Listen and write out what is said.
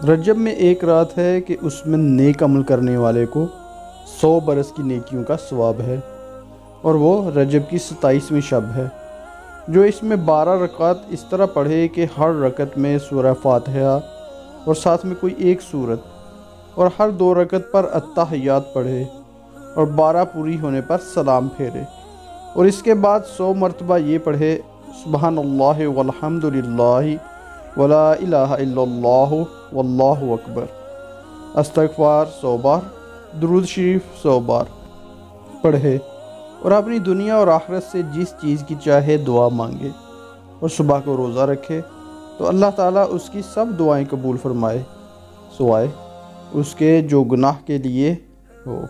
رجب میں ایک رات ہے کہ اس میں نیک عمل کرنے والے کو 100 برس کی نیکیوں کا ثواب ہے، اور وہ رجب کی 27ویں شب ہے۔ جو اس میں 12 رکعت اس طرح پڑھے کہ ہر رکعت میں سورہ فاتحہ اور ساتھ میں کوئی ایک سورت، اور ہر 2 رکعت پر التحیات پڑھے اور 12 پوری ہونے پر سلام پھیرے، اور اس کے بعد 100 مرتبہ یہ پڑھے سبحان اللہ والحمد للہ ولا الہ الا اللہ واللہ اکبر، استغفار 100 بار، درود شریف 100 بار پڑھے، اور اپنی دنیا اور آخرت سے جس چیز کی چاہے دعا مانگے، اور صبح کو روزہ رکھے تو اللہ تعالیٰ اس کی سب دعائیں قبول فرمائے، سوائے اس کے جو گناہ کے لیے ہو۔